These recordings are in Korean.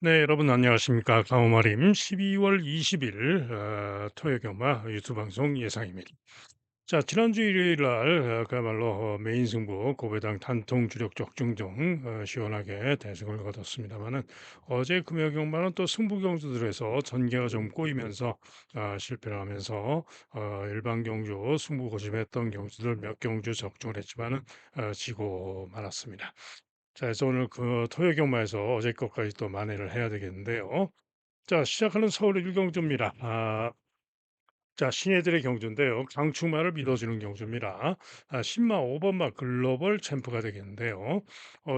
네, 여러분 안녕하십니까. 강호마림 12월 20일 토요경마 유튜브 방송 예상입니다. 자, 지난주 일요일 날 그야말로 메인 승부 고배당 단통 주력 적중전 시원하게 대승을 거뒀습니다만은 어제 금요경마는 또 승부 경주들에서 전개가 좀 꼬이면서 실패를 하면서 일반 경주 승부 고심했던 경주들 몇 경주 적중을 했지만은 지고 말았습니다. 자, 그래서 오늘 그 토요 경마에서 어제 것까지 또 만회를 해야 되겠는데요. 자, 시작하는 서울 일경주입니다. 자, 신예들의 경주인데요. 강축마를 믿어주는 경주입니다. 10마 5번마 글로벌 챔프가 되겠는데요.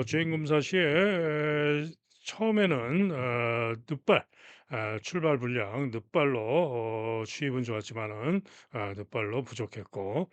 주행검사 시에 처음에는 늦발, 출발 불량, 늦발로 추입은 좋았지만은 늦발로 부족했고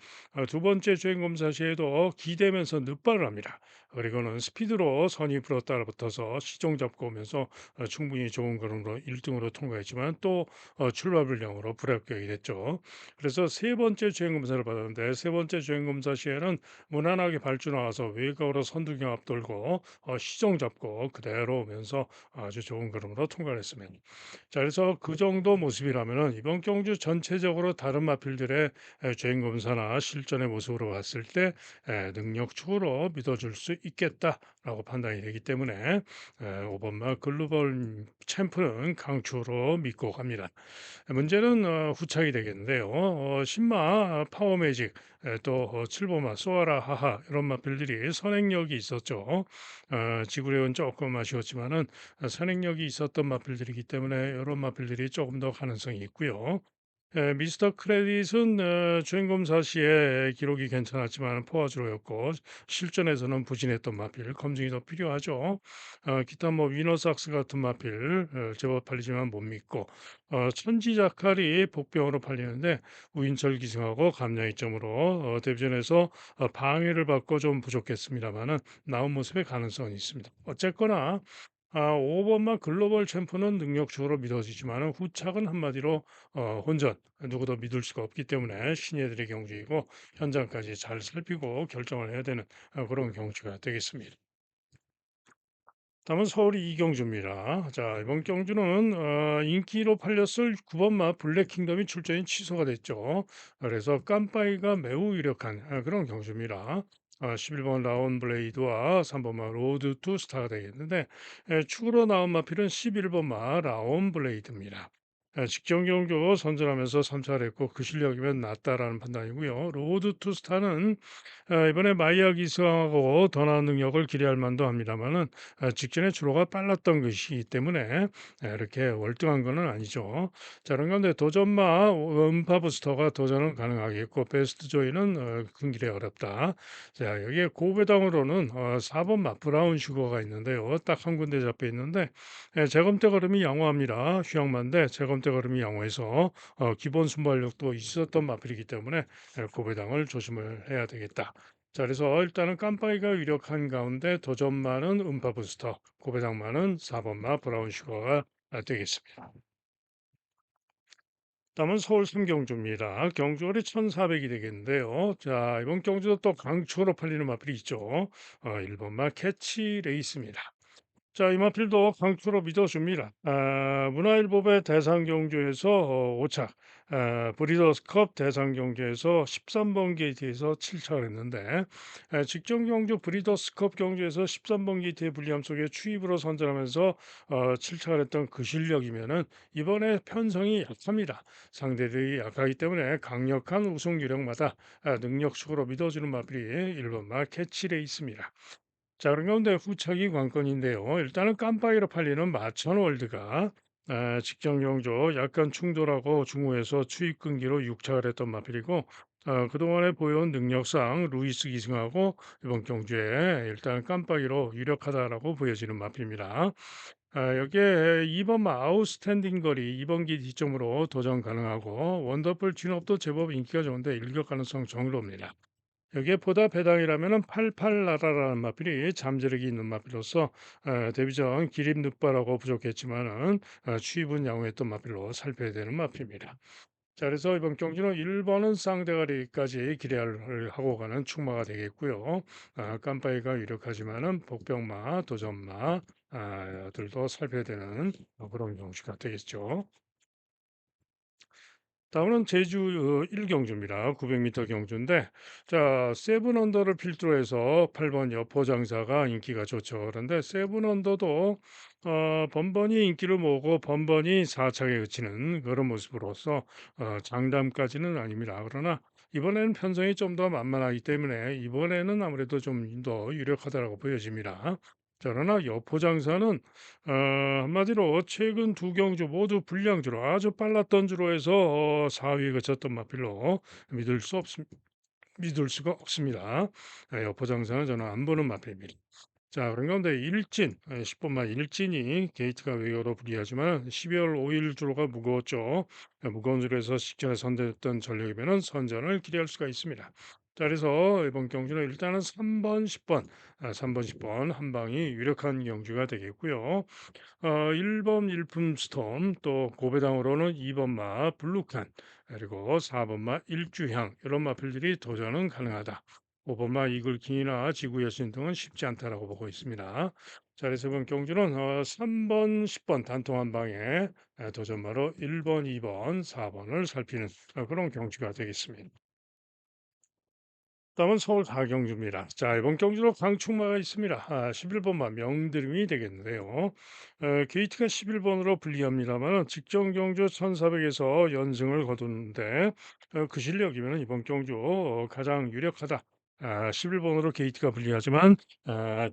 두 번째 주행검사 시에도 기대면서 늦발을 합니다. 그리고는 스피드로 선입으로 따라붙어서 시종 잡고 오면서 충분히 좋은 걸음으로 1등으로 통과했지만 또 출발 불량으로 불합격이 됐죠. 그래서 세 번째 주행 검사를 받았는데 세 번째 주행 검사 시에는 무난하게 발주 나와서 외곽으로 선두경 앞돌고 시정 잡고 그대로 오면서 아주 좋은 걸음으로 통과를 했습니다. 자, 그래서 그 정도 모습이라면은 이번 경주 전체적으로 다른 마필들의 주행 검사나 실전의 모습으로 봤을 때 능력축으로 믿어줄 수 있겠다라고 판단이 되기 때문에 오번마 글로벌 챔프는 강추로 믿고 갑니다. 문제는 후착이 되겠는데요. 신마 파워매직 또 칠보마 소아라 하하 이런 마필들이 선행력이 있었죠. 지구력은 조금 아쉬웠지만은 선행력이 있었던 마필들이기 때문에 이런 마필들이 조금 더 가능성이 있고요. 미스터 크레딧은 주행검사 시에 기록이 괜찮았지만 포화주로였고 실전에서는 부진했던 마필 검증이 더 필요하죠. 기타 뭐 위너삭스 같은 마필 제법 팔리지만 못 믿고 천지자칼이 복병으로 팔리는데 우인철 기승하고 감량 이점으로 데뷔전에서 방해를 받고 좀 부족했습니다만은 나온 모습의 가능성은 있습니다. 어쨌거나 5번만 글로벌 챔프는 능력적으로 믿어지지만 후착은 한마디로 혼전 누구도 믿을 수가 없기 때문에 신예들의 경주이고 현장까지 잘 살피고 결정을 해야 되는 그런 경주가 되겠습니다. 다음은 서울이 이경주입니다. 자, 이번 경주는 인기로 팔렸을 9번마 블랙킹덤이 출전이 취소가 됐죠. 그래서 깜빠이가 매우 유력한 그런 경주입니다. 11번 라온 블레이드와 3번마 로드 투 스타가 되겠는데 축으로 나온 마필은 11번마 라온 블레이드입니다. 직전 경주 선전하면서 3차를 했고 그 실력이면 낫다라는 판단이고요. 로드 투 스타는 이번에 마이야 기수하고 더 나은 능력을 기대할 만도 합니다만은 직전에 주로가 빨랐던 것이기 때문에 이렇게 월등한 것은 아니죠. 자, 그런 가운데 도전마 음파 부스터가 도전은 가능하겠고 베스트 조이는 큰 길에 어렵다. 자, 여기에 고배당으로는 4번 마 브라운 슈거가 있는데요. 딱 한 군데 잡혀 있는데 재검대 걸음이 양호합니다. 휴양만데 재검대 걸음이 양호해서 기본 순발력도 있었던 마필이기 때문에 고배당을 조심을 해야 되겠다. 자, 그래서 일단은 깜빡이가 유력한 가운데 도전마는 음파 부스터, 고배당마는 4번마 브라운 슈거가 되겠습니다. 다음은 서울 삼경주입니다. 경주월이 1,400이 되겠는데요. 자, 이번 경주도 또 강추로 팔리는 마필이 있죠. 1번마 캐치 레이스입니다. 자, 이마필도 강추로 믿어줍니다. 문화일보배 대상경주에서 5차, 브리더스컵 대상경주에서 13번 게이트에서 7차를 했는데 직전 경주 브리더스컵 경주에서 13번 게이트의 불리함 속에 추입으로 선전하면서 7차를 했던 그 실력이면은 이번에 편성이 약합니다. 상대들이 약하기 때문에 강력한 우승 유력마다 능력축으로 믿어주는 마필이 1번마 캐치레이스입니다. 자, 그런 가운데 후차기 관건인데요. 일단은 깜빡이로 팔리는 마천월드가 직전 경조 약간 충돌하고 중후에서 추입 끊기로 6차를 했던 마필이고 그동안에 보여온 능력상 루이스 기승하고 이번 경주에 일단 깜빡이로 유력하다라고 보여지는 마필입니다. 여기에 2번 아웃스탠딩 거리 2번 기 뒤점으로 도전 가능하고 원더풀 튠업도 제법 인기가 좋은데 일격 가능성 정로입니다. 여기에 보다 배당이라면은 팔팔라라라는 마필이 잠재력이 있는 마필로서 데뷔전 기립 늑발하고 부족했지만은 취입은 양호했던 마필로 살펴야 되는 마필입니다. 자, 그래서 이번 경주는 1 번은 쌍대가리까지 기대를 하고 가는 충마가 되겠고요. 깜빡이가 유력하지만은 복병마, 도전마 들도 살펴야 되는 그런 경주가 되겠죠. 다음은 제주 1경주입니다. 900m 경주인데 자, 세븐 언더를 필두로 해서 8번 여포장사가 인기가 좋죠. 그런데 세븐 언더도 번번이 인기를 모으고 번번이 4착에 그치는 그런 모습으로서 장담까지는 아닙니다. 그러나 이번에는 편성이 좀 더 만만하기 때문에 이번에는 아무래도 좀 더 유력하다고 보여집니다. 자, 그러나 여포장사는 한마디로 최근 두 경주 모두 불량주로 아주 빨랐던 주로 해서 4위에 그쳤던 마필로 믿을 수 없, 믿을 수가 없습니다. 여포장사는 저는 안 보는 마필입니다. 자, 그런 가운데 일진, 10번만 일진이 게이트가 외교로 불리하지만 12월 5일 주로가 무거웠죠. 무거운 주로에서 직전에 선대했던 전력이면 선전을 기대할 수가 있습니다. 자, 그래서 이번 경주는 일단은 3번, 10번, 3번, 10번 한 방이 유력한 경주가 되겠고요. 1번 일품 스톰 또 고배당으로는 2번마 블루칸 그리고 4번마 일주향 이런 마필들이 도전은 가능하다. 5번마 이글킹이나 지구 여신 등은 쉽지 않다라고 보고 있습니다. 자, 그래서 이번 경주는 3번, 10번 단통 한 방에 도전마로 1번, 2번, 4번을 살피는 그런 경주가 되겠습니다. 다음은 서울 가경주입니다. 자, 이번 경주로 강충마가 있습니다. 11번만 명드림이 되겠는데요. 게이트가 11번으로 불리합니다만 직전 경주 1400에서 연승을 거두는데 그 실력이면 이번 경주 가장 유력하다. 11번으로 게이트가 불리하지만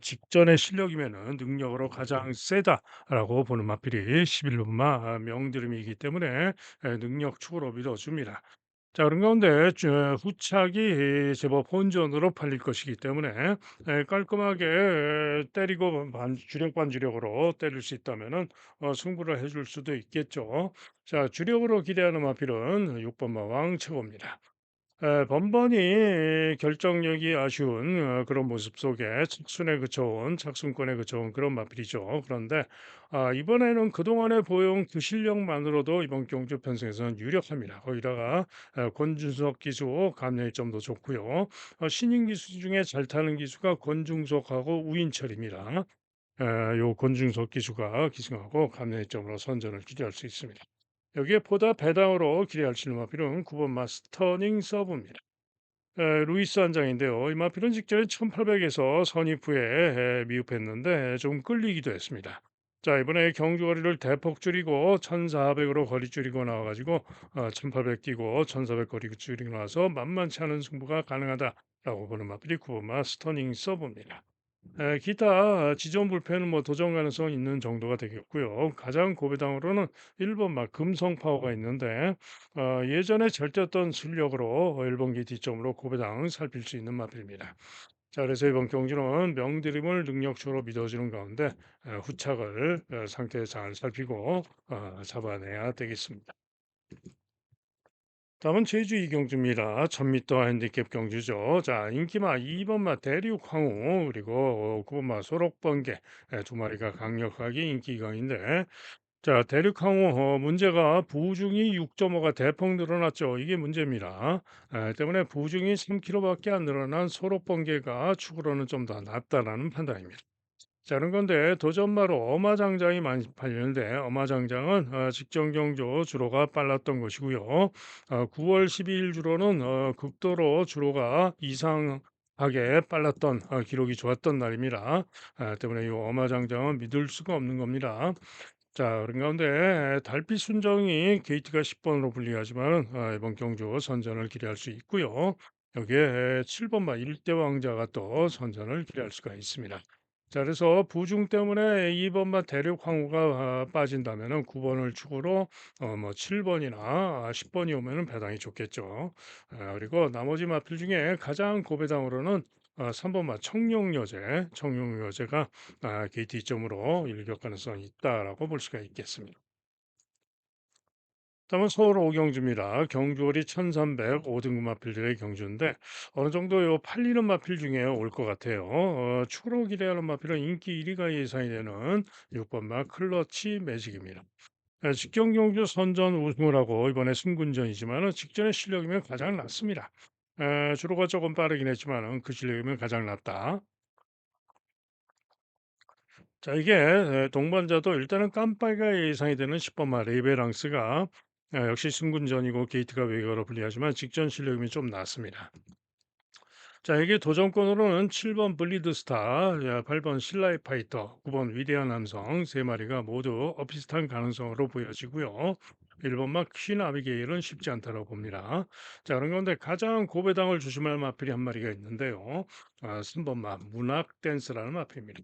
직전의 실력이면은 능력으로 가장 세다라고 보는 마필이 11번마 명드림이기 때문에 능력 축으로 밀어줍니다. 자, 그런 가운데 후착이 제법 혼전으로 팔릴 것이기 때문에 깔끔하게 때리고 주력 반주력으로 때릴 수 있다면은 승부를 해줄 수도 있겠죠. 자, 주력으로 기대하는 마필은 6번 마왕 최고입니다. 번번이 결정력이 아쉬운 그런 모습 속에 착순에 그쳐온 착순권에 그쳐온 그런 마필이죠. 그런데 이번에는 그동안에 보여온 그 실력만으로도 이번 경주 편성에서는 유력합니다. 거기다가 권준석 기수 감량점도 좋고요. 신인 기수 중에 잘 타는 기수가 권중석하고 우인철입니다. 요 권중석 기수가 기승하고 감량점으로 선전을 기대할 수 있습니다. 여기에 보다 배당으로 기대할 실마필은 9번 마스터닝 서브입니다. 루이스 한 장인데요. 이 마필은 직전에 1800에서 선입 후에 미흡했는데 좀 끌리기도 했습니다. 자, 이번에 경주거리를 대폭 줄이고 1400으로 거리 줄이고 나와가지고 1800 뛰고 1400 거리 줄이고 나와서 만만치 않은 승부가 가능하다라고 보는 마필이 9번 마스터닝 서브입니다. 기타 지점 불펜은 뭐 도전 가능성 있는 정도가 되겠고요. 가장 고배당으로는 1번 막 금성 파워가 있는데 예전에 잘 뛰었던 실력으로 1번 기 뒷점으로 고배당 살필 수 있는 마필입니다. 자, 그래서 이번 경주는 명드림을 능력적으로 믿어주는 가운데 후착을 상태 잘 살피고 잡아내야 되겠습니다. 다음은 제주 이경주입니다. 1000m 핸디캡 경주죠. 자, 인기마 2번마 대륙 황후 그리고 9번마 소록번개 두 마리가 강력하게 인기 강인데 자, 대륙 황후 문제가 부중이 6.5가 대폭 늘어났죠. 이게 문제입니다. 때문에 부중이 3kg밖에 안 늘어난 소록번개가 축으로는 좀 더 낫다라는 판단입니다. 자, 그런 건데 도전마로 어마장장이 많이 팔리는데 어마장장은 직전 경주 주로가 빨랐던 것이고요. 9월 12일 주로는 극도로 주로가 이상하게 빨랐던 기록이 좋았던 날입니다. 때문에 이 어마장장은 믿을 수가 없는 겁니다. 자, 그런 가운데 달빛 순정이 게이트가 10번으로 불리하지만 이번 경주 선전을 기대할 수 있고요. 여기에 7번마 일대 왕자가 또 선전을 기대할 수가 있습니다. 자, 그래서 부중 때문에 2번마 대륙 황후가 빠진다면은 9번을 축으로 뭐 7번이나 10번이 오면은 배당이 좋겠죠. 그리고 나머지 마필 중에 가장 고배당으로는 3번마 청룡여제가 게이트 이점으로 일격 가능성이 있다라고 볼 수가 있겠습니다. 다음은 서울 오경주입니다. 경주월이 1300 5등급 마필들의 경주인데 어느 정도 요 팔리는 마필 중에 올 것 같아요. 추로 기대하는 마필은 인기 1위가 예상이 되는 6번마 클러치 매직입니다. 직전 경주 선전 우승을 하고 이번에 승군전이지만은 직전의 실력이면 가장 낫습니다. 주로가 조금 빠르긴 했지만은 그 실력이면 가장 낫다. 자, 이게 동반자도 일단은 깜빡이가 예상이 되는 10번마 레이베랑스가 역시 승군전이고 게이트가 외곽으로 불리하지만 직전 실력이 좀 낫습니다. 자, 이게 도전권으로는 7번 블리드스타, 8번 신라의 파이터, 9번 위대한 남성 세 마리가 모두 비슷한 가능성으로 보여지고요. 1번만 퀸 아비게일은 쉽지 않다고 봅니다. 자, 그런 가운데 가장 고배당을 조심할 마필이 한 마리가 있는데요. 3번만 문학 댄스라는 마필입니다.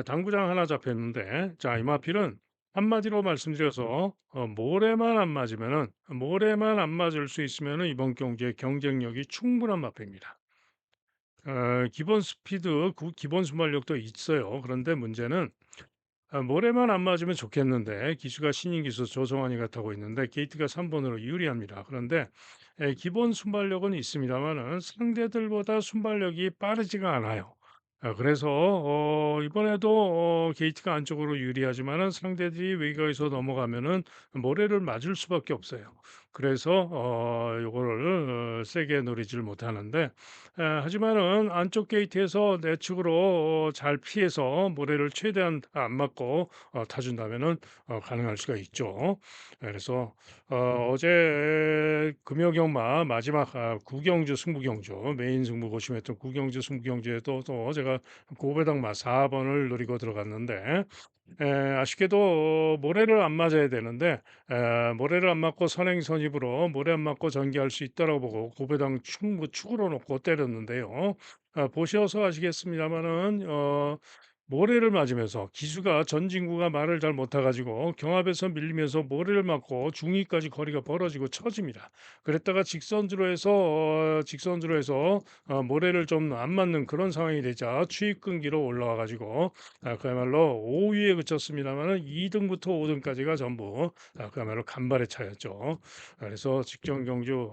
당구장 하나 잡혔는데, 자, 이 마필은 한마디로 말씀드려서 모래만 안 맞을 수 있으면은 이번 경기에 경쟁력이 충분한 마필입니다. 기본 스피드, 기본 순발력도 있어요. 그런데 문제는 모래만 안 맞으면 좋겠는데 기수가 신인 기수 조성환이가 타고 있는데 게이트가 3번으로 유리합니다. 그런데 기본 순발력은 있습니다만은 상대들보다 순발력이 빠르지가 않아요. 그래서 이번에도 게이트가 안쪽으로 유리하지만은 상대들이 외곽에서 넘어가면은 모래를 맞을 수밖에 없어요. 그래서 요거를 세게 노리지를 못하는데 하지만은 안쪽 게이트에서 내측으로 잘 피해서 모래를 최대한 안 맞고 타준다면은 가능할 수가 있죠. 그래서 어제 금요경마 마지막 구경주 승부경주 메인 승부 고심했던 구경주 승부경주에도 또 제가 고배당마 4번을 노리고 들어갔는데 아쉽게도 모래를 안 맞아야 되는데 모래를 안 맞고 선행 선입으로 모래 안 맞고 전개할 수 있다라고 보고 고배당 축으로 놓고 때렸는데요. 보셔서 아시겠습니다마는 모래를 맞으면서 기수가 전진구가 말을 잘 못해가지고 경합에서 밀리면서 모래를 맞고 중위까지 거리가 벌어지고 처집니다. 그랬다가 직선주로 해서 모래를 좀 안 맞는 그런 상황이 되자 추입 끈기로 올라와가지고 그야말로 5위에 그쳤습니다만은 2등부터 5등까지가 전부 그야말로 간발의 차였죠. 그래서 직전 경주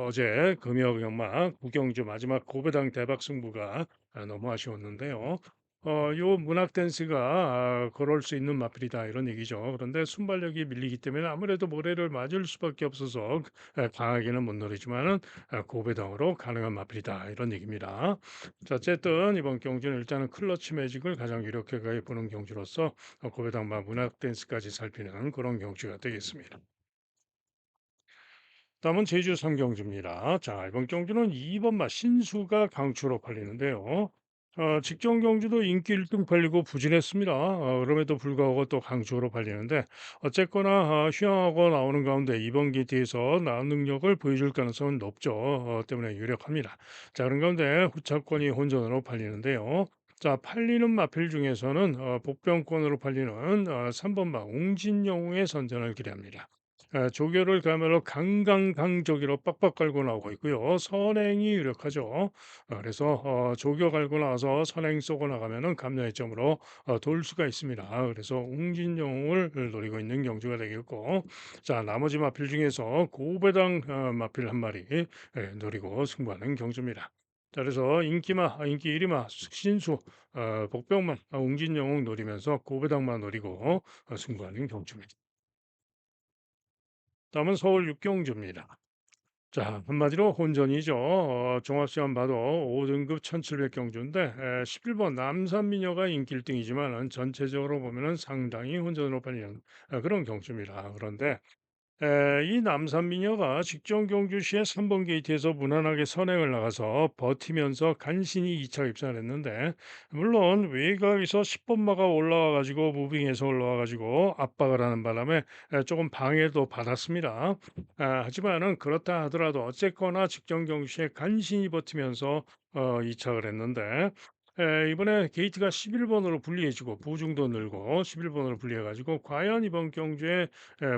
어제 금요경마 구경주 마지막 고배당 대박 승부가 너무 아쉬웠는데요. 요 문학 댄스가 그럴 수 있는 마필이다 이런 얘기죠. 그런데 순발력이 밀리기 때문에 아무래도 모래를 맞을 수밖에 없어서 강하게는 못 노리지만은 고배당으로 가능한 마필이다 이런 얘기입니다. 자, 어쨌든 이번 경주는 일단은 클러치 매직을 가장 유력하게 보는 경주로서 고배당마 문학 댄스까지 살피는 그런 경주가 되겠습니다. 다음은 제주 삼경주입니다. 자, 이번 경주는 2번마 신수가 강추로 팔리는데요. 직전 경주도 인기 1등 팔리고 부진했습니다. 그럼에도 불구하고 또 강추로 팔리는데 어쨌거나 휴양하고 나오는 가운데 이번 기티에서 나은 능력을 보여줄 가능성은 높죠. 때문에 유력합니다. 자, 그런 가운데 후차권이 혼전으로 팔리는데요. 자, 팔리는 마필 중에서는 복병권으로 팔리는 3번마 웅진영웅의 선전을 기대합니다. 조교를 그야말로 강강강조기로 빡빡 깔고 나오고 있고요. 선행이 유력하죠. 그래서 조교 갈고 나와서 선행 쏘고 나가면은 감량의점으로 돌 수가 있습니다. 그래서 웅진영을 노리고 있는 경주가 되겠고, 자 나머지 마필 중에서 고배당 마필 한 마리 노리고 승부하는 경주입니다. 자, 그래서 인기 1위마 신수 복병만 웅진영웅 노리면서 고배당만 노리고 승부하는 경주입니다. 다음은 서울 육경주입니다. 자, 한마디로 혼전이죠. 종합시험 봐도 5등급 1700 경주인데 11번 남산미녀가 인기 1등이지만 전체적으로 보면은 상당히 혼전으로 팔리는 그런 경주입니다. 그런데 이 남산 미녀가 직전 경주 시에 3번 게이트에서 무난하게 선행을 나가서 버티면서 간신히 2차 입상을 했는데 물론 외곽에서 10번마가 올라와 가지고 무빙해서 올라와 가지고 압박을 하는 바람에 조금 방해도 받았습니다. 하지만은 그렇다 하더라도 어쨌거나 직전 경주 시에 간신히 버티면서 2착을 했는데 이번에 게이트가 11번으로 불리해지고 부중도 늘고 11번으로 불리해가지고 과연 이번 경주에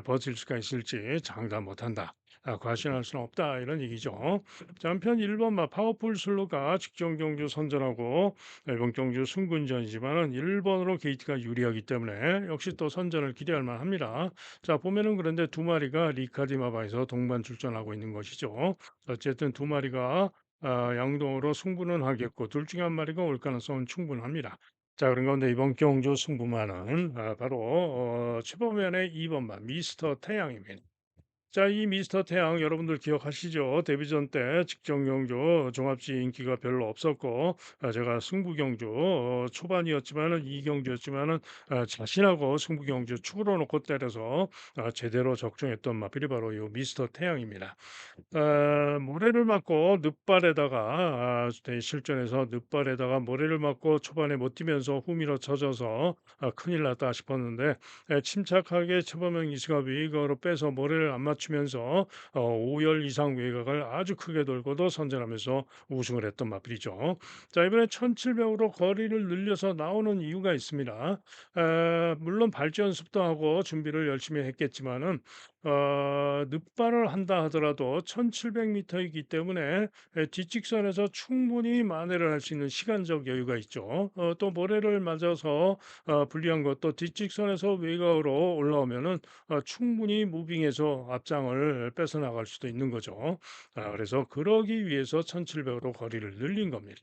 버틸 수가 있을지 장담 못한다. 과신할 수는 없다 이런 얘기죠. 자, 한편 1번 파워풀 슬로가 직전 경주 선전하고 이번 경주 승군전이지만은 1번으로 게이트가 유리하기 때문에 역시 또 선전을 기대할 만합니다. 자, 보면은 그런데 두 마리가 리카디마바에서 동반 출전하고 있는 것이죠. 어쨌든 두 마리가 양동으로 승부는 하겠고 둘 중에 한 마리가 올 가능성은 충분합니다. 자, 그런 가운데 이번 경주 승부마는 바로 최범현의 2번마 미스터 태양입니다. 자, 이 미스터 태양 여러분들 기억하시죠? 데뷔전 때 직전 경주 종합지 인기가 별로 없었고 제가 승부 경주 초반이었지만은 이 경주였지만은 자신하고 승부 경주 축으로 놓고 때려서 제대로 적중했던 마필이 바로 이 미스터 태양입니다. 모래를 맞고 늪발에다가 실전에서 늪발에다가 모래를 맞고 초반에 못 뛰면서 후미로 쳐져서 큰일 났다 싶었는데 침착하게 최범영 이수가 외곽으로 빼서 모래를 안 맞추면서 5열 이상 외곽을 아주 크게 돌고도 선전하면서 우승을 했던 마필이죠. 자, 이번에 1700으로 거리를 늘려서 나오는 이유가 있습니다. 물론 발주 연습도 하고 준비를 열심히 했겠지만은 늪발을 한다 하더라도 1700m이기 때문에 뒷직선에서 충분히 만회를 할 수 있는 시간적 여유가 있죠. 또 모래를 맞아서 불리한 것도 뒷직선에서 외곽으로 올라오면은 충분히 무빙해서 앞장을 뺏어나갈 수도 있는 거죠. 그래서 그러기 위해서 1700으로 거리를 늘린 겁니다.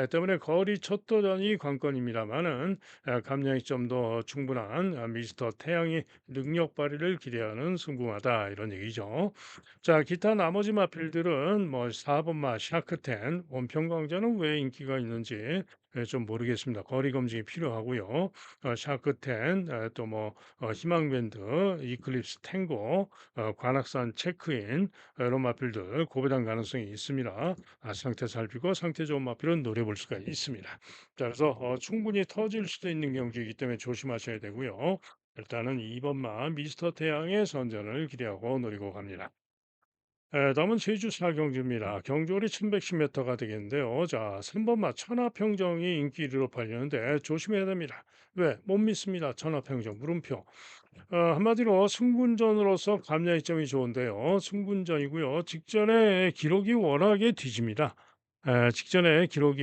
때문에 거리 첫 도전이 관건입니다만은 감량이 좀 더 충분한 미스터 태양이 능력 발휘를 기대하는 승부마다 이런 얘기죠. 자, 기타 나머지 마필들은 뭐 4번마 샤크텐 원평강자는 왜 인기가 있는지 좀 모르겠습니다. 거리 검증이 필요하고요. 샤크텐 또뭐 희망밴드, 이클립스 탱고, 관악산 체크인 이런 마필들 고배당 가능성이 있습니다. 상태 살피고 상태 좋은 마필은 노려볼 수가 있습니다. 자, 그래서 충분히 터질 수도 있는 경기이기 때문에 조심하셔야 되고요. 일단은 2번마 미스터 태양의 선전을 기대하고 노리고 갑니다. 다음은 제주 사경주입니다. 경주월이 1110m가 되겠는데요. 자, 3번마 천하평정이 인기 1위로 팔리는데 조심해야 됩니다. 왜? 못 믿습니다. 천하평정 물음표. 한마디로 승군전으로서 감량 이점이 좋은데요. 승군전이고요. 직전에 기록이 워낙에 뒤집니다. 직전에 기록이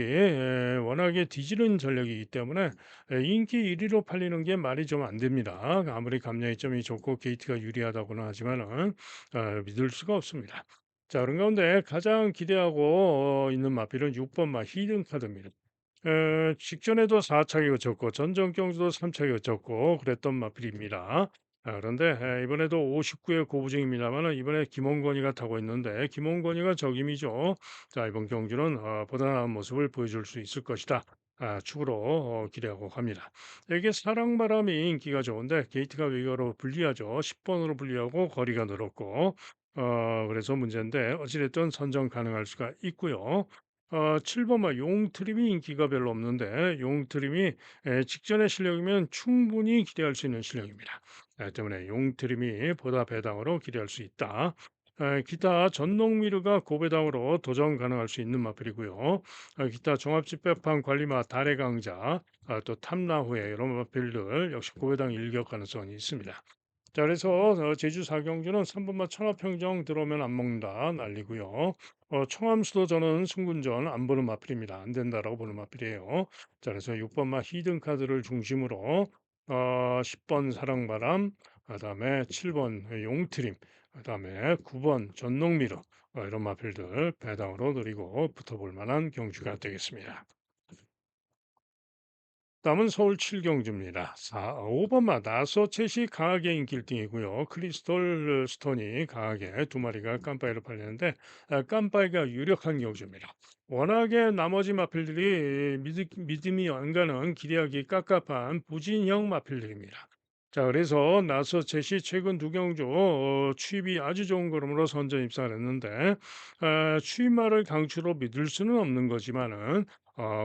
워낙에 뒤지는 전력이기 때문에 인기 1위로 팔리는 게 말이 좀 안 됩니다. 아무리 감량 이점이 좋고 게이트가 유리하다고는 하지만은 믿을 수가 없습니다. 자, 그런 가운데 가장 기대하고 있는 마필은 6번 마 히든 카드입니다. 직전에도 4차게 거쳤고 전전 경주도 3차게 거쳤고 그랬던 마필입니다. 그런데 이번에도 59의 고부정입니다만 이번에 김홍건이가 타고 있는데 김홍건이가 적임이죠. 자, 이번 경주는 보다 나은 모습을 보여줄 수 있을 것이다. 축으로 기대하고 갑니다. 이게 사랑바람이 인기가 좋은데 게이트가 외곽으로 불리하죠. 10번으로 불리하고 거리가 늘었고 그래서 문제인데 어찌됐든 선정 가능할 수가 있고요. 7번마 용트림이 인기가 별로 없는데 용트림이 직전의 실력이면 충분히 기대할 수 있는 실력입니다. 때문에 용트림이 보다 배당으로 기대할 수 있다. 기타 전농미르가 고배당으로 도전 가능할 수 있는 마필이고요. 기타 종합집배판 관리마 달의 강자, 또 탐나후에 이런 마필들 역시 고배당 일격 가능성이 있습니다. 자, 그래서 제주 사경주는 3번마 천하평정 들어오면 안 먹는다 난리고요. 청암수도 저는 승군전 안 보는 마필입니다. 안 된다라고 보는 마필이에요. 자, 그래서 6번마 히든 카드를 중심으로 10번 사랑바람, 그다음에 7번 용트림, 그다음에 9번 전농미러 이런 마필들 배당으로 노리고 붙어볼 만한 경주가 되겠습니다. 다음은 서울 칠경주입니다. 5번마 나서챗이 강하게 인기 1등이고요. 크리스톨 스톤이 강하게 두 마리가 깜빠이로 팔리는데 깜빠이가 유력한 경주입니다. 워낙에 나머지 마필들이 믿음이 안 가는 기대하기 깝깝한 부진형 마필들입니다. 자, 그래서 나서챗이 최근 두 경주 취입이 아주 좋은 걸음으로 선전 입상을 했는데 취입말을 강추로 믿을 수는 없는 거지만은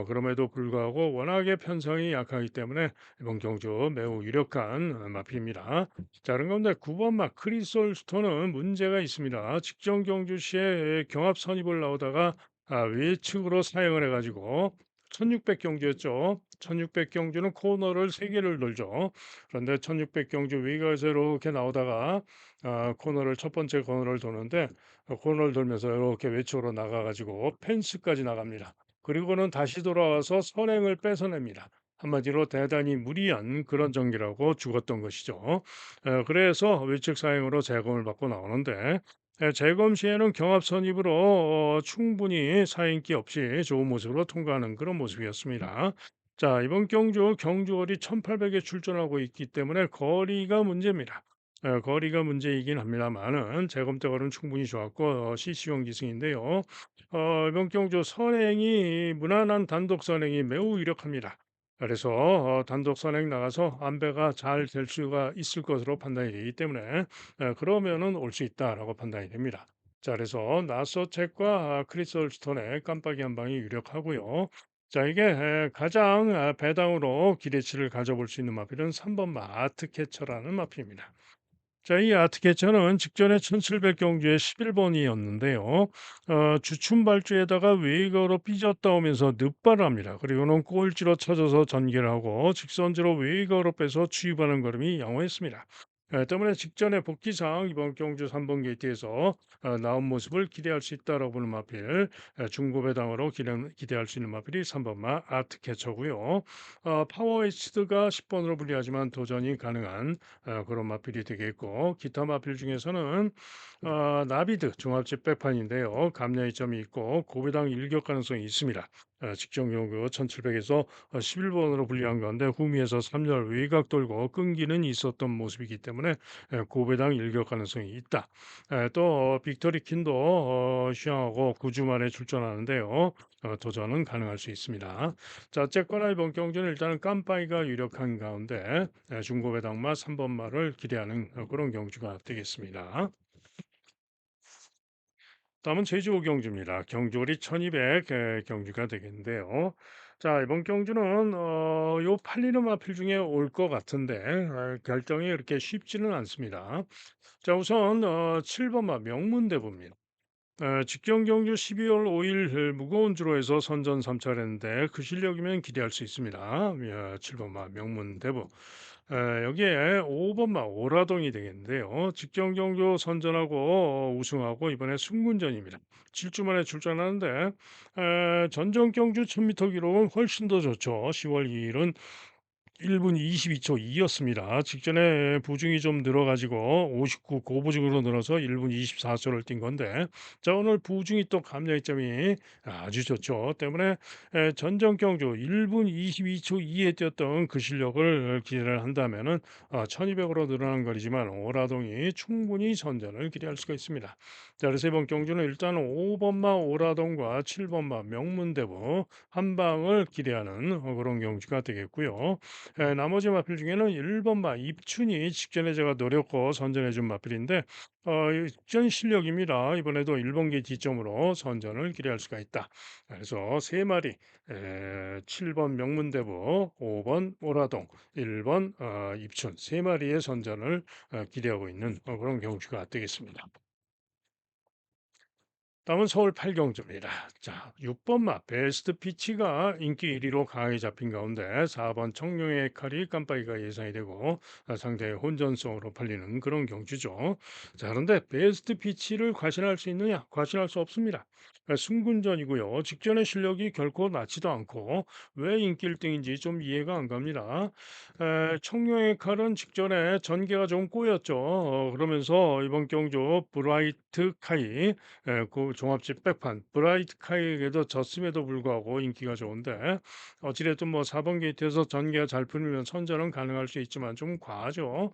그럼에도 불구하고 워낙에 편성이 약하기 때문에 이번 경주 매우 유력한 마필입니다. 자, 그런 가운데 9번 마 크리솔 스톤은 문제가 있습니다. 직전 경주 시에 경합 선입을 나오다가 외측으로 사용을 해가지고 1600 경주였죠. 1600 경주는 코너를 3개를 돌죠. 그런데 1600 경주 외곽에서 이렇게 나오다가 코너를 첫 번째 코너를 도는데 코너를 돌면서 이렇게 외측으로 나가가지고 펜스까지 나갑니다. 그리고는 다시 돌아와서 선행을 뺏어냅니다. 한마디로 대단히 무리한 그런 전기라고 죽었던 것이죠. 그래서 외측 사행으로 재검을 받고 나오는데 재검 시에는 경합 선입으로 충분히 사인기 없이 좋은 모습으로 통과하는 그런 모습이었습니다. 자, 이번 경주 경주월이 1800에 출전하고 있기 때문에 거리가 문제입니다. 거리가 문제이긴 합니다만은 제검대거는 충분히 좋았고 CC용 기승인데요. 이번 경주 선행이 무난한 단독 선행이 매우 유력합니다. 그래서 단독 선행 나가서 안배가 잘 될 수가 있을 것으로 판단이 되기 때문에 그러면은 올 수 있다라고 판단이 됩니다. 자, 그래서 나서책과 크리스 얼스턴의 깜빡이 한 방이 유력하고요. 자, 이게 가장 배당으로 기대치를 가져볼 수 있는 마필은 3번 아트캐쳐라는 마필입니다. 자, 이 아트캐쳐는 직전에 1700 경주에 11 번이었는데요. 주춤발주에다가 외곽으로 삐졌다 오면서 늑발을 합니다. 그리고는 꼴찌로 쳐져서 전개를 하고 직선제로 외곽으로 빼서 추입하는 걸음이 양호했습니다. 때문에 직전에 복귀상 이번 경주 3번 게이트에서 나온 모습을 기대할 수 있다라고 보는 마필, 중고배당으로 기대할 수 있는 마필이 3번 아트캐쳐고요. 파워 에이스가 10번으로 불리하지만 도전이 가능한 그런 마필이 되겠고, 기타 마필 중에서는 나비드 종합집 백판인데요. 감량이 점이 있고 고배당 일격 가능성이 있습니다. 직전 경우 1700에서 11번으로 불리한 가운데 후미에서 3열 외곽 돌고 끈기는 있었던 모습이기 때문에 고배당 일격 가능성이 있다. 또 빅토리 킨도 시황하고 9주 만에 출전하는데요. 도전은 가능할 수 있습니다. 자, 어쨌거나 이번 경기는 일단은 깜빠이가 유력한 가운데 중고배당마 3번 말을 기대하는 그런 경주가 되겠습니다. 다음은 제주 경주입니다. 경주월이 1200 경주가 되겠는데요. 자, 이번 경주는 요 팔리는 마필 중에 올 것 같은데 결정이 그렇게 쉽지는 않습니다. 자, 우선 7번 마 명문대부입니다. 직경 경주 12월 5일 무거운 주로에서 선전 3차를 했는데 그 실력이면 기대할 수 있습니다. 7번마 명문대부. 여기에 5번마 오라동이 되겠는데요. 직경 경주 선전하고 우승하고 이번에 승군전입니다. 7주 만에 출전하는데 전전 경주 1000m 기록은 훨씬 더 좋죠. 10월 2일은 1분 22초 2였습니다. 직전에 부중이 좀 늘어가지고 59 고부중으로 늘어서 1분 24초를 뛴 건데 자, 오늘 부중이 또 감량점이 아주 좋죠. 때문에 전전 경주 1분 22초 2에 뛰었던 그 실력을 기대를 한다면은 1200으로 늘어난 거리지만 오라동이 충분히 선전을 기대할 수가 있습니다. 자, 그래서 이번 경주는 일단 5번마 오라동과 7번마 명문대부 한 방을 기대하는 그런 경주가 되겠고요. 나머지 마필 중에는 1번 입춘이 직전에 제가 노렸고 선전해 준 마필인데 직전 실력입니다. 이번에도 1번 기 지점으로 선전을 기대할 수가 있다. 그래서 세 마리 7번 명문대부, 5번 오라동, 1번 입춘 세 마리의 선전을 기대하고 있는 그런 경주가 되겠습니다. 다음은 서울 팔경주입니다. 자, 6번 마 베스트 피치가 인기 1위로 강하게 잡힌 가운데 4번 청룡의 칼이 깜빡이가 예상이 되고 상대의 혼전성으로 팔리는 그런 경주죠. 자, 그런데 베스트 피치를 과신할 수 있느냐? 과신할 수 없습니다. 승군전이고요. 직전의 실력이 결코 낮지도 않고 왜 인기 1등인지 좀 이해가 안 갑니다. 청룡의 칼은 직전에 전개가 좀 꼬였죠. 그러면서 이번 경주 브라이트 카이 그 종합집 백판 브라이트 카이에게도 졌음에도 불구하고 인기가 좋은데 어찌됐든 뭐 4번 게이트에서 전개가 잘 풀리면 선전은 가능할 수 있지만 좀 과하죠.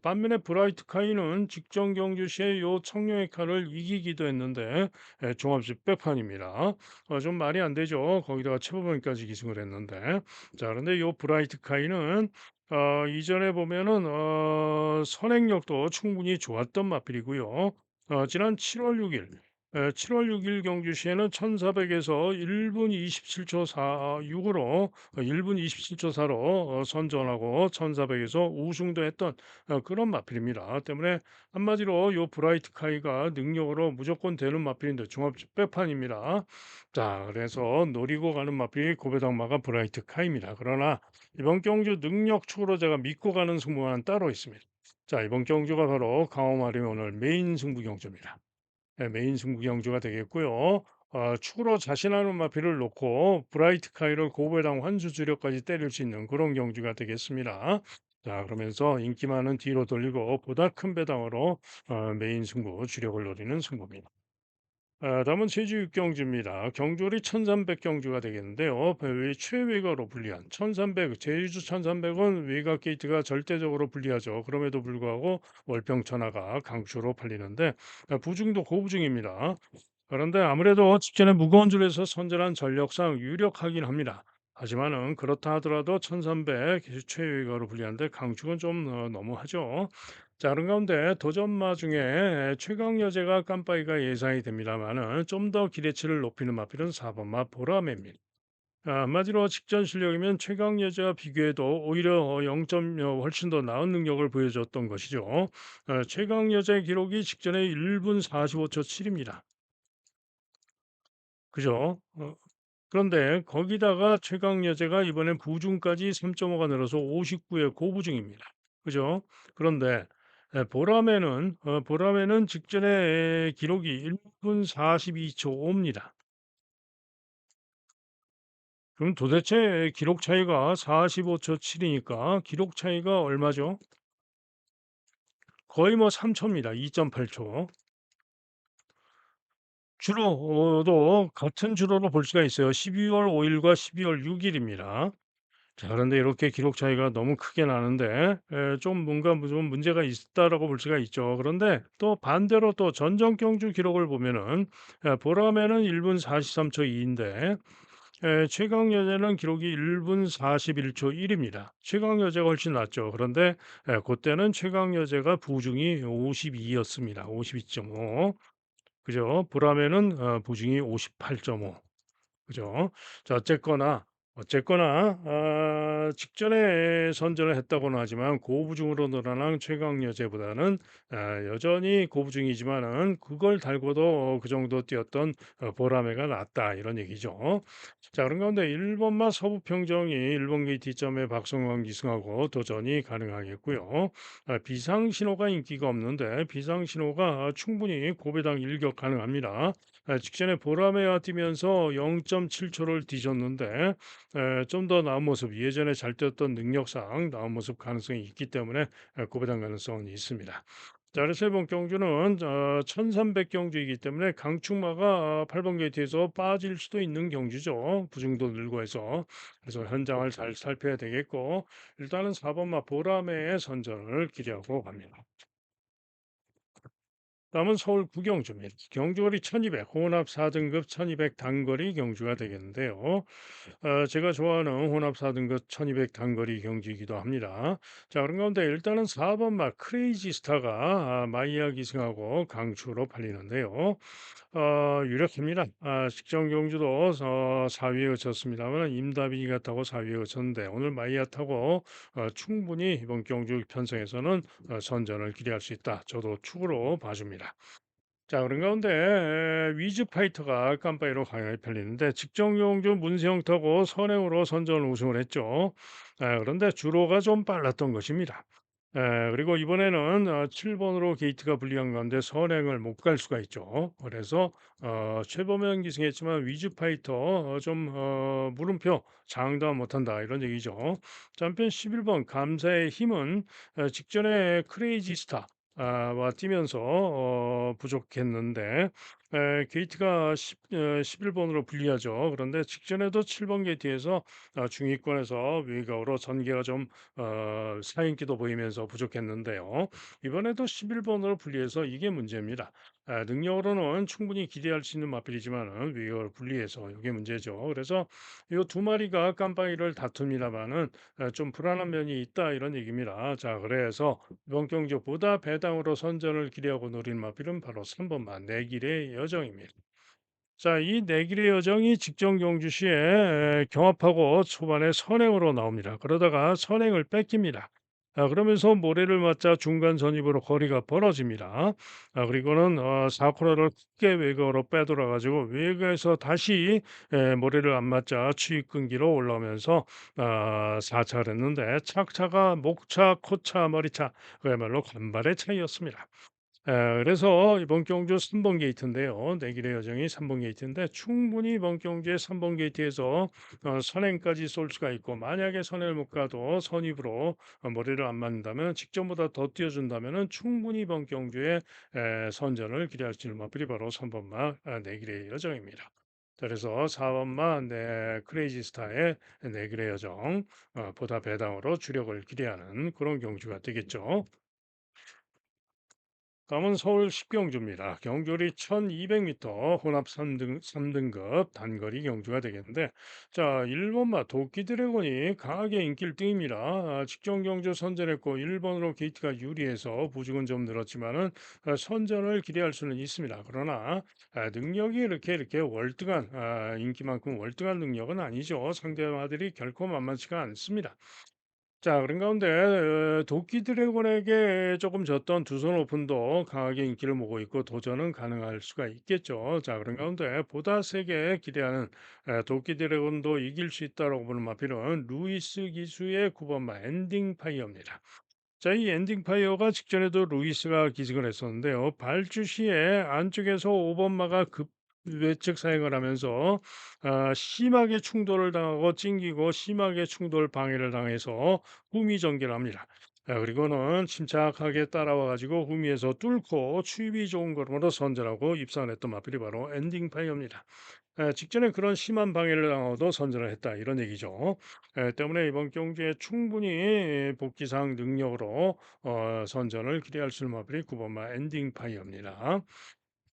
반면에 브라이트 카이는 직전 경주 시에 요 청룡의 칼을 이기기도 했는데 종합집 백판입니다. 좀 말이 안 되죠. 거기다가 최고번까지 기승을 했는데 자, 그런데 요 브라이트 카이는 이전에 보면은 선행력도 충분히 좋았던 마필이고요. 지난 7월 6일 7월 6일 경주시에는 1400에서 1분 27초 6으로 1분 27초 4로 선전하고 1400에서 우승도 했던 그런 마필입니다. 때문에 한마디로 요 브라이트 카이가 능력으로 무조건 되는 마필인데 종합 백판입니다. 자, 그래서 노리고 가는 마필이 고배당마가 브라이트 카이입니다. 그러나 이번 경주 능력 축으로 제가 믿고 가는 승부는 따로 있습니다. 자, 이번 경주가 바로 강화마리 오늘 메인 승부 경주입니다. 메인 승부 경주가 되겠고요. 축으로 자신하는 마필을 놓고 브라이트 카이를 고배당 환수 주력까지 때릴 수 있는 그런 경주가 되겠습니다. 자, 그러면서 인기 많은 뒤로 돌리고 보다 큰 배당으로 메인 승부 주력을 노리는 승부입니다. 다음은 제주 육경주입니다. 경주리 1300경주가 되겠는데요. 이 최외곽으로 불리한 1300, 제주 1300은 외곽 게이트가 절대적으로 불리하죠. 그럼에도 불구하고 월평 천하가 강추로 팔리는데 부중도 고부중입니다. 그런데 아무래도 직전에 무거운 줄에서 선전한 전력상 유력하긴 합니다. 하지만은 그렇다 하더라도 1300 최외곽으로 불리한데 강축은 좀 너무하죠. 자, 그런 가운데 도전마 중에 최강 여제가 깜빠이가 예상이 됩니다만은 좀 더 기대치를 높이는 마필은 4번마 보라매입니다. 한마디로 직전 실력이면 최강 여제와 비교해도 오히려 0점 훨씬 더 나은 능력을 보여줬던 것이죠. 최강 여제 기록이 직전에 1분 45초 7입니다. 그죠? 그런데 거기다가 최강 여제가 이번엔 부중까지 3.5가 늘어서 59의 고부중입니다. 그죠? 그런데 보라매는 직전에 기록이 1분 42초 5입니다. 그럼 도대체 기록 차이가 45초 7이니까 기록 차이가 얼마죠? 거의 뭐 3초입니다. 2.8초. 주로도 같은 주로로 볼 수가 있어요. 12월 5일과 12월 6일입니다. 자, 그런데 이렇게 기록 차이가 너무 크게 나는데 좀 뭔가 좀 문제가 있다라고 볼 수가 있죠. 그런데 또 반대로 또 전적 경주 기록을 보면은 보라매는 1분 43초 2인데 최강 여제는 기록이 1분 41초 1입니다. 최강 여제가 훨씬 낫죠. 그런데 그때는 최강 여제가 부중이 52였습니다. 52.5. 그죠? 보라매는 부중이 58.5. 그죠? 자, 어쨌거나 직전에 선전을 했다고는 하지만 고부중으로 늘어난 최강 여제보다는 여전히 고부중이지만은 그걸 달고도 그 정도 뛰었던 보라매가 낫다 이런 얘기죠. 자, 그런 가운데 일본마 서부평정이 일본 게이트점에 박성광 기승하고 도전이 가능하겠고요. 비상 신호가 인기가 없는데 비상 신호가 충분히 고배당 일격 가능합니다. 직전에 보라매와 뛰면서 0.7초를 뒤졌는데 좀 더 나은 모습, 예전에 잘 뛰었던 능력상 나은 모습 가능성이 있기 때문에 고배당 가능성은 있습니다. 자, 그래서 이번 경주는 1300경주이기 때문에 강축마가 8번 게이트에서 빠질 수도 있는 경주죠. 부중도 늘고 해서. 그래서 현장을 잘 살펴야 되겠고 일단은 4번마 보라매의 선전을 기대하고 갑니다. 다음은 서울 구경주입니다. 경주거리 1200, 혼합 4등급 1200 단거리 경주가 되겠는데요. 제가 좋아하는 혼합 4등급 1200 단거리 경주이기도 합니다. 자, 그런 가운데 일단은 4번 막 크레이지 스타가 마이야 기승하고 강추로 팔리는데요. 유력합니다. 직전 경주도 4위에 그쳤습니다만 임다빈이가 타고 4위에 그쳤는데 오늘 마이야 타고 충분히 이번 경주 편성에서는 선전을 기대할 수 있다. 저도 축으로 봐줍니다. 자, 그런 가운데 위즈 파이터가 깜빠이로 강하게 팔리는데 직전 경주 문세영 타고 선행으로 선전 우승을 했죠. 그런데 주로가 좀 빨랐던 것입니다. 그리고 이번에는 7번으로 게이트가 불리한 가운데 선행을 못 갈 수가 있죠. 그래서 최범현 기승했지만 위즈 파이터 물음표 장담 못한다 이런 얘기죠. 챔피언 11번 감사의 힘은 직전에 크레이지 스타 와 뛰면서 부족했는데 게이트가 11번으로 불리하죠. 그런데 직전에도 7번 게이트에서 중위권에서 외곽으로 전개가 좀 사인기도 보이면서 부족했는데요. 이번에도 11번으로 분리해서 이게 문제입니다. 능력으로는 충분히 기대할 수 있는 마필이지만 외곽을 분리해서 이게 문제죠. 그래서 이 두 마리가 깜빡이를 다툽니다만은 좀 불안한 면이 있다 이런 얘기입니다. 자, 그래서 이번 경기보다 배당으로 선전을 기대하고 노린 마필은 바로 3번만 내길의 여정입니다. 자, 이 내길의 여정이 직전 경주 시에 경합하고 초반에 선행으로 나옵니다. 그러다가 선행을 뺏깁니다. 그러면서 모래를 맞자 중간 선입으로 거리가 벌어집니다. 그리고는 4코너를 크게 외곽으로 빼돌아가지고 외곽에서 다시 모래를 안 맞자 추익 끈기로 올라오면서 4차를 했는데 착차가 목차, 코차, 머리차 그야말로 간발의 차이였습니다. 그래서 이번 경주 3번 게이트인데요. 내길의 여정이 3번 게이트인데 충분히 이번 경주의 3번 게이트에서 선행까지 쏠 수가 있고 만약에 선행을 못 가도 선입으로 머리를 안 맞는다면 직전보다 더 뛰어준다면은 충분히 이번 경주에 선전을 기대할 수 있는 마필이 바로 3 번마 내길의 여정입니다. 자 그래서 4 번마 크레이지 스타의 내길의 여정 보다 배당으로 주력을 기대하는 그런 경주가 되겠죠. 다음은 서울 십경주입니다. 경주리 1200m 혼합 3등급 단거리 경주가 되겠는데 자 1번마 도끼 드래곤이 강하게 인기를 띱니다. 직전 경주 선전했고 1번으로 게이트가 유리해서 부죽은 좀 늘었지만은 선전을 기대할 수는 있습니다. 그러나 능력이 이렇게 월등한 인기만큼 월등한 능력은 아니죠. 상대마들이 결코 만만치가 않습니다. 자 그런 가운데 도끼 드래곤에게 조금 졌던 두선 오픈도 강하게 인기를 모으고 있고 도전은 가능할 수가 있겠죠. 자 그런 가운데 보다 세게 기대하는 도끼 드래곤도 이길 수 있다라고 보는 마필은 루이스 기수의 9번마 엔딩 파이어입니다. 자, 이 엔딩 파이어가 직전에도 루이스가 기승을 했었는데요. 발주 시에 안쪽에서 오번마가 급 외측 사행을 하면서 심하게 충돌을 당하고 찡기고 심하게 충돌 방해를 당해서 후미 전개를 합니다. 그리고는 침착하게 따라와 가지고 후미에서 뚫고 추입이 좋은 걸음으로 선전하고 입산했던 마필이 바로 엔딩 파이어입니다. 직전에 그런 심한 방해를 당하고도 선전을 했다 이런 얘기죠. 때문에 이번 경기에 충분히 복귀상 능력으로 선전을 기대할 수 있는 마블이 9번마 엔딩 파이어입니다.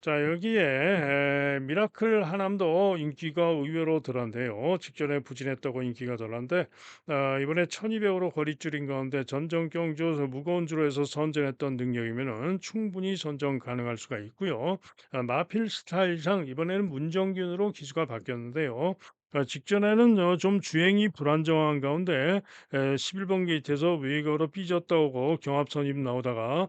자 여기에 미라클 하남도 인기가 의외로 덜한데요. 직전에 부진했다고 인기가 덜한데 이번에 1200으로 거리 줄인 가운데 전정경주 무거운 주로에서 선전했던 능력이면은 충분히 선전 가능할 수가 있고요. 마필 스타일상 이번에는 문정균으로 기수가 바뀌었는데요. 직전에는 좀 주행이 불안정한 가운데 11번 게이트에서 외곽으로 삐졌다고 경합 선입 나오다가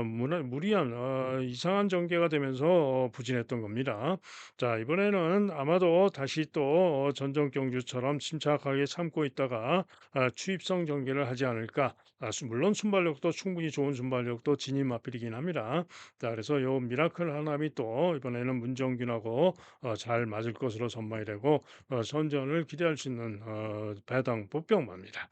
무리한 이상한 전개가 되면서 부진했던 겁니다. 자 이번에는 아마도 다시 또 전정 경주처럼 침착하게 참고 있다가 추입성 전개를 하지 않을까. 물론 순발력도 충분히 좋은 순발력도 진입 마필이긴 합니다. 자 그래서 요 미라클 하남이 또 이번에는 문정균하고 잘 맞을 것으로 전망이 되고 선전을 기대할 수 있는 배당 보병마입니다.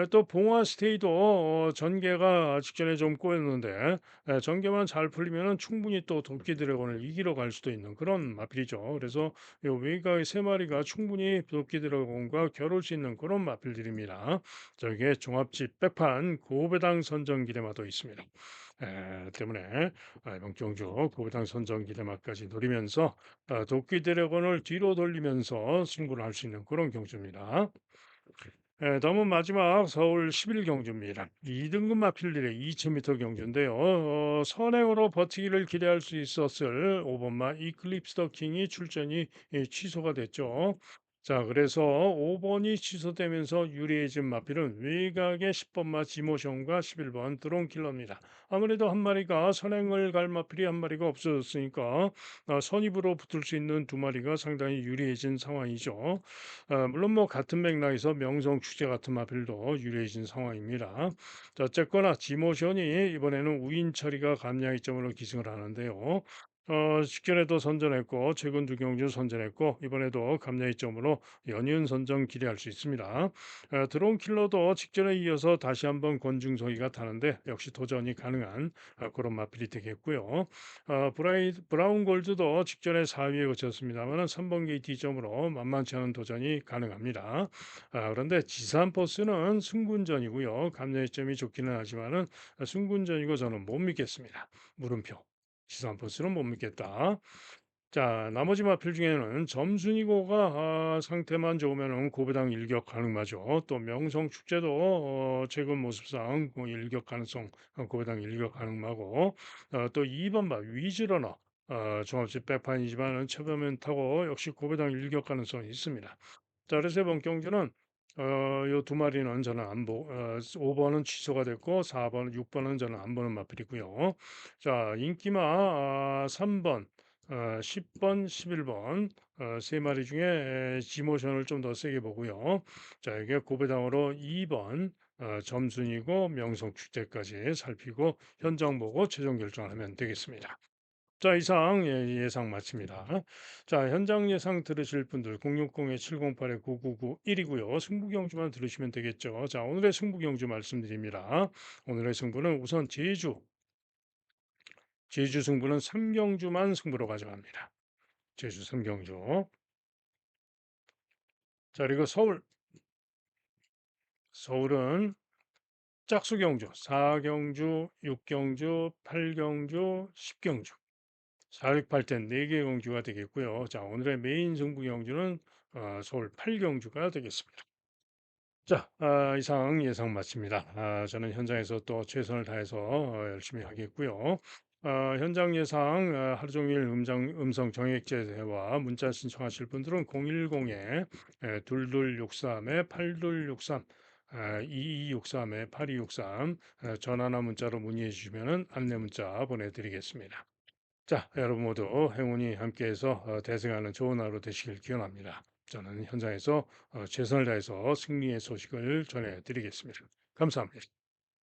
또 봉화 스테이도 전개가 직전에 좀 꼬였는데 전개만 잘 풀리면은 충분히 또 도끼 드래곤을 이기러 갈 수도 있는 그런 마필이죠. 그래서 요 외가의 세 마리가 충분히 도끼 드래곤과 겨룰 수 있는 그런 마필들입니다. 저게 종합집 백판 고배당 선정 기대마도 있습니다. 때문에 이번 경주 고배당 선정 기대마까지 노리면서 도끼 드래곤을 뒤로 돌리면서 승부를 할 수 있는 그런 경주입니다. 다음은 마지막 서울 11 경주입니다. 2등급 마필들의 2000m 경주인데요. 선행으로 버티기를 기대할 수 있었을 5번마 이클립스 더 킹이 출전이 취소가 됐죠. 자, 그래서 5번이 취소되면서 유리해진 마필은 외곽의 10번마 지모션과 11번 드론킬러입니다. 아무래도 한 마리가 선행을 갈 마필이 한 마리가 없어졌으니까 선입으로 붙을 수 있는 두 마리가 상당히 유리해진 상황이죠. 물론 뭐 같은 맥락에서 명성 축제 같은 마필도 유리해진 상황입니다. 자, 어쨌거나 지모션이 이번에는 우인 처리가 감량이 점으로 기승을 하는데요. 직전에도 선전했고 최근 두 경주 선전했고 이번에도 감량이 점으로 연이은 선전 기대할 수 있습니다. 드론 킬러도 직전에 이어서 다시 한번 권중석이가 타는데 역시 도전이 가능한 그런 마필이 되겠고요. 브라운 골드도 직전에 4위에 거쳤습니다만 3번 게이트 점으로 만만치 않은 도전이 가능합니다. 그런데 지산 버스는 승군전이고요. 감정점이 좋기는 하지만은 승군전이고 저는 못 믿겠습니다. 물음표. 지산 버스는 못 믿겠다. 자, 나머지 마필 중에는 점순이고가 상태만 좋으면은 고배당 일격 가능하죠. 또 명성 축제도 최근 모습상 일격 가능성 고배당 일격 가능하고 또 2번 마 위즈러너 종합식 백판이지만은 처음엔 타고 역시 고배당 일격 가능성이 있습니다. 자, 그래서 이번 경주는 요 두 마리는 저는 안 보, 5번은 취소가 됐고 4번, 6번은 저는 안 보는 마필이고요. 자, 인기마 3번, 10번, 11번 세 마리 중에 지모션을 좀 더 세게 보고요. 자, 이게 고배당으로 2번, 점순이고 명성 축제까지 살피고 현장 보고 최종 결정을 하면 되겠습니다. 자, 이상 예상 마칩니다. 자, 현장 예상 들으실 분들 060-708-9991이고요. 승부 경주만 들으시면 되겠죠. 자, 오늘의 승부 경주 말씀드립니다. 오늘의 승부는 우선 제주 승부는 3경주만 승부로 가져갑니다. 제주 3경주. 자, 그리고 서울은 짝수 경주 4경주, 6경주, 8경주, 10경주. 468대 4개 경주가 되겠고요. 자, 오늘의 메인 승부 경주는 서울 8경주가 되겠습니다. 자, 이상 예상 마칩니다. 저는 현장에서 또 최선을 다해서 열심히 하겠고요. 현장 예상 하루 종일 음성 정액제 대화 문자 신청하실 분들은 010에 2263에 8263 2263에 8263 전화나 문자로 문의해 주시면 안내 문자 보내드리겠습니다. 자, 여러분 모두 행운이 함께해서 대승하는 좋은 하루 되시길 기원합니다. 저는 현장에서 최선을 다해서 승리의 소식을 전해드리겠습니다. 감사합니다.